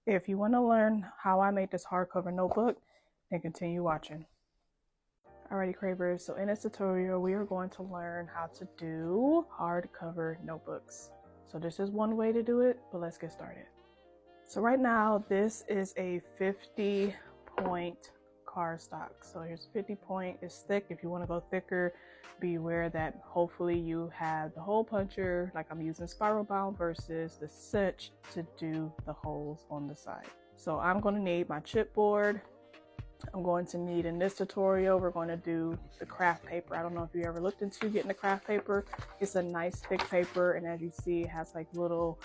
If you want to learn how I made this hardcover notebook, then continue watching. Alrighty, Cravers, so in this tutorial, we are going to learn how to do hardcover notebooks. So this is one way to do it, but let's get started. So right now, this is a 50-point cardstock. So here's 50 point, it's thick. If you want to go thicker, be aware that hopefully you have the hole puncher, like I'm using spiral bound versus the cinch to do the holes on the side. So I'm going to need my chipboard. I'm going to need, in this tutorial, we're going to do the craft paper. I don't know if you ever looked into getting the craft paper. It's a nice thick paper, and as you see, it has like little,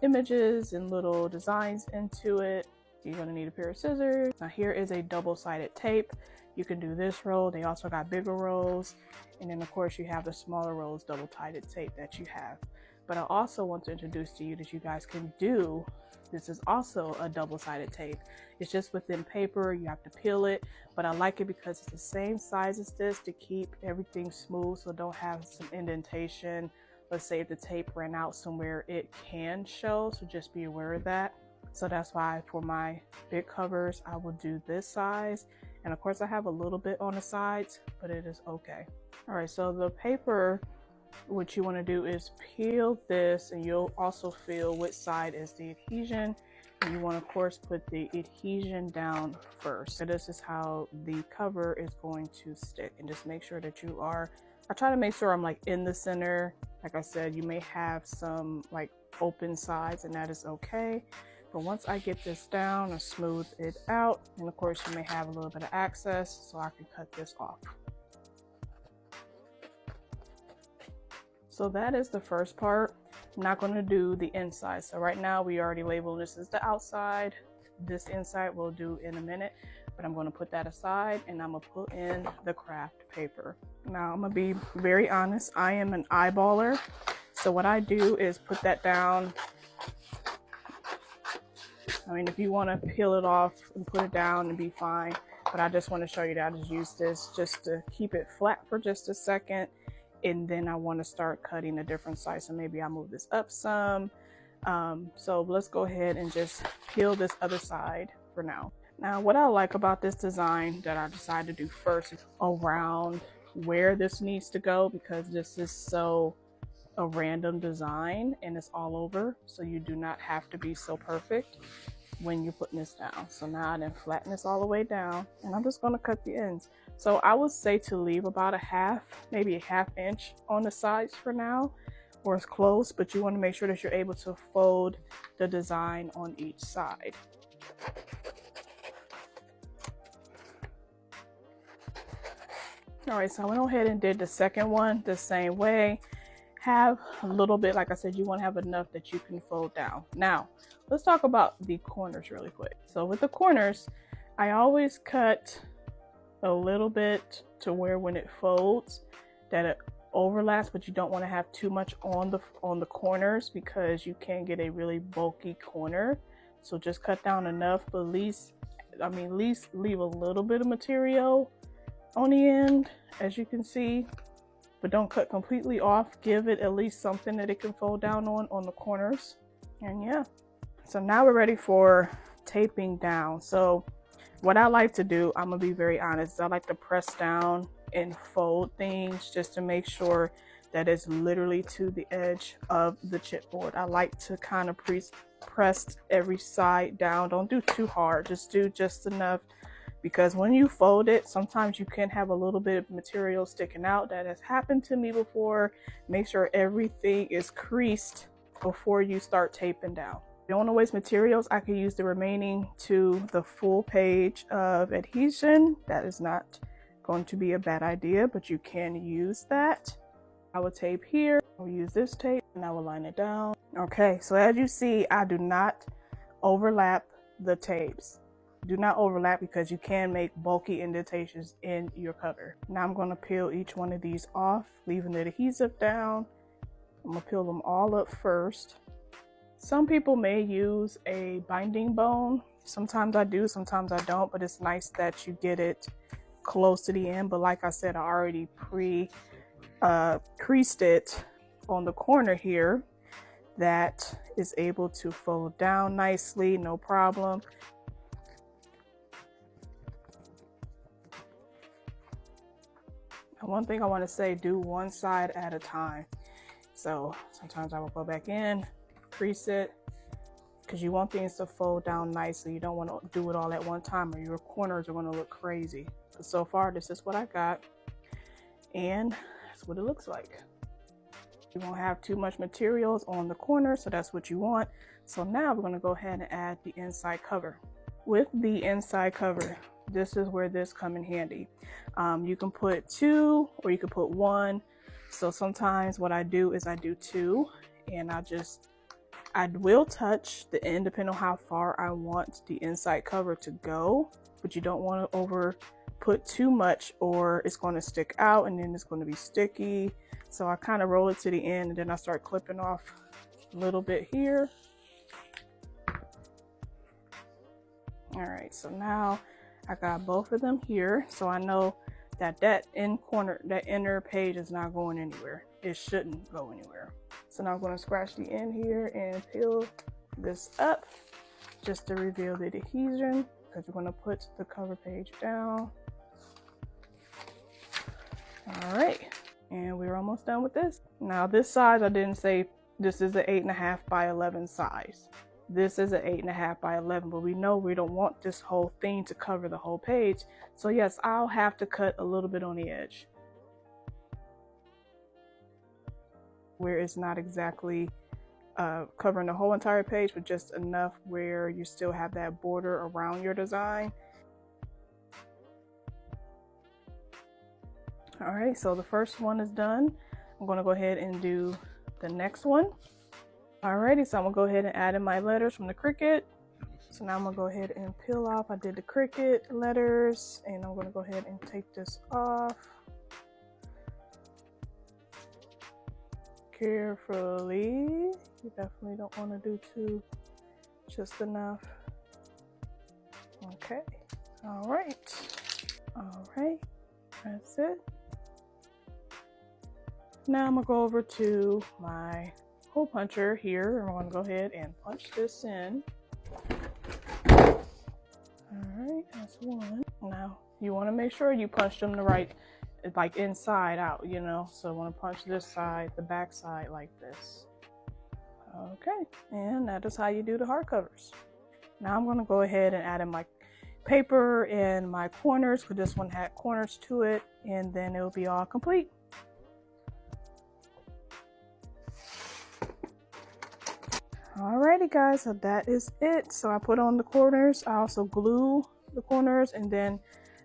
images and little designs into it. You're going to need a pair of scissors. Now here is a double-sided tape. You can do this roll. They also got bigger rolls, and then of course you have the smaller rolls, double-sided tape that you have. But I also want to introduce to you that you guys can do, this is also a double-sided tape. It's just within paper, you have to peel it, but I like it because it's the same size as this to keep everything smooth, so don't have some indentation. Let's say if the tape ran out somewhere, it can show, so just be aware of that. So that's why for my big covers, I will do this size. And of course I have a little bit on the sides, but it is okay. All right, so the paper, what you want to do is peel this, and you'll also feel which side is the adhesion. And you want to, of course, put the adhesion down first. So this is how the cover is going to stick, and just make sure that you are, I try to make sure I'm like in the center. Like I said, you may have some like open sides, and that is okay. But once I get this down, I smooth it out, and of course you may have a little bit of excess, so I can cut this off. So that is the first part. I'm not going to do the inside. So right now we already labeled this as the outside. This inside we'll do in a minute, but I'm going to put that aside, and I'm going to put in the craft paper. Now I'm going to be very honest. I am an eyeballer. So what I do is put that down. I mean, if you want to peel it off and put it down and be fine, but I just want to show you that I just use this just to keep it flat for just a second. And then I want to start cutting a different size. So maybe I move this up some. So let's go ahead and just peel this other side for now. Now, what I like about this design that I decided to do first is around where this needs to go, because this is so a random design and it's all over. So you do not have to be so perfect when you're putting this down. So now I then flatten this all the way down, and I'm just going to cut the ends. So I would say to leave about maybe a half inch on the sides for now, or as close, but you want to make sure that you're able to fold the design on each side. All right, so I went ahead and did the second one the same way. Have a little bit, like I said, you want to have enough that you can fold down. Now, let's talk about the corners really quick. So with the corners, I always cut a little bit to where when it folds that it overlaps, but you don't want to have too much on the corners, because you can get a really bulky corner. So just cut down enough, but at least leave a little bit of material on the end, as you can see. But don't cut completely off. Give it at least something that it can fold down on the corners. And yeah, so now we're ready for taping down. So what I like to do, I'm gonna be very honest, I like to press down and fold things just to make sure that it's literally to the edge of the chipboard. I like to kind of press every side down. Don't do too hard, just do just enough, because when you fold it, sometimes you can have a little bit of material sticking out. That has happened to me before. Make sure everything is creased before you start taping down. If you don't want to waste materials, I could use the remaining to the full page of adhesion. That is not going to be a bad idea, but you can use that. I will tape here. I'll use this tape and I will line it down. Okay, so as you see, I do not overlap the tapes. Do not overlap, because you can make bulky indentations in your cover. Now I'm going to peel each one of these off, leaving the adhesive down. I'm going to peel them all up first. Some people may use a binding bone. Sometimes I do, sometimes I don't, but it's nice that you get it close to the end. But like I said, I already creased it on the corner here. that is able to fold down nicely, no problem. And one thing I want to say, do one side at a time. So sometimes I will go back in, crease it, because you want things to fold down nicely. You don't want to do it all at one time or your corners are going to look crazy. But so far, this is what I got, and that's what it looks like. You won't have too much materials on the corner, so that's what you want. So now we're going to go ahead and add the inside cover. With the inside cover, this is where this come in handy. You can put 2 or you can put 1. So sometimes what I do is I do 2, and I will touch the end depending on how far I want the inside cover to go, but you don't want to put too much or it's going to stick out and then it's going to be sticky. So I kind of roll it to the end and then I start clipping off a little bit here. All right, so now I got both of them here. So I know that inner page is not going anywhere. It shouldn't go anywhere. So now I'm going to scratch the end here and peel this up just to reveal the adhesion, because we're going to put the cover page down. All right, and we're almost done with this. Now this size, I didn't say this is an 8.5 by 11 size. This is an 8.5 by 11, but we know we don't want this whole thing to cover the whole page. So yes, I'll have to cut a little bit on the edge where it's not exactly covering the whole entire page, but just enough where you still have that border around your design. All right, so the first one is done. I'm gonna go ahead and do the next one. Alrighty, so I'm gonna go ahead and add in my letters from the Cricut. So now I'm gonna go ahead and peel off. I did the Cricut letters, and I'm gonna go ahead and take this off carefully. You definitely don't want to do too, just enough. Okay, all right, that's it. Now I'm gonna go over to my hole puncher here, and I'm gonna go ahead and punch this in. All right, that's one. Now you want to make sure you punch them the right, like inside out, you know. So I want to punch this side, the back side, like this. Okay, and that is how you do the hardcovers. Now I'm gonna go ahead and add in my paper and my corners, because this one had corners to it, and then it will be all complete. Alrighty guys, so that is it. So I put on the corners. I also glue the corners, and then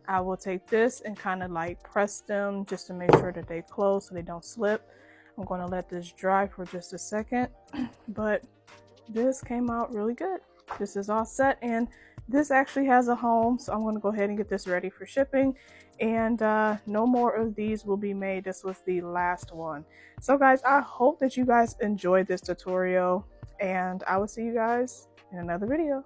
I will take this and kind of like press them just to make sure that they close so they don't slip. I'm going to let this dry for just a second, but this came out really good. This is all set, and this actually has a home, so I'm going to go ahead and get this ready for shipping. And no more of these will be made. This was the last one. So guys, I hope that you guys enjoyed this tutorial, and I will see you guys in another video.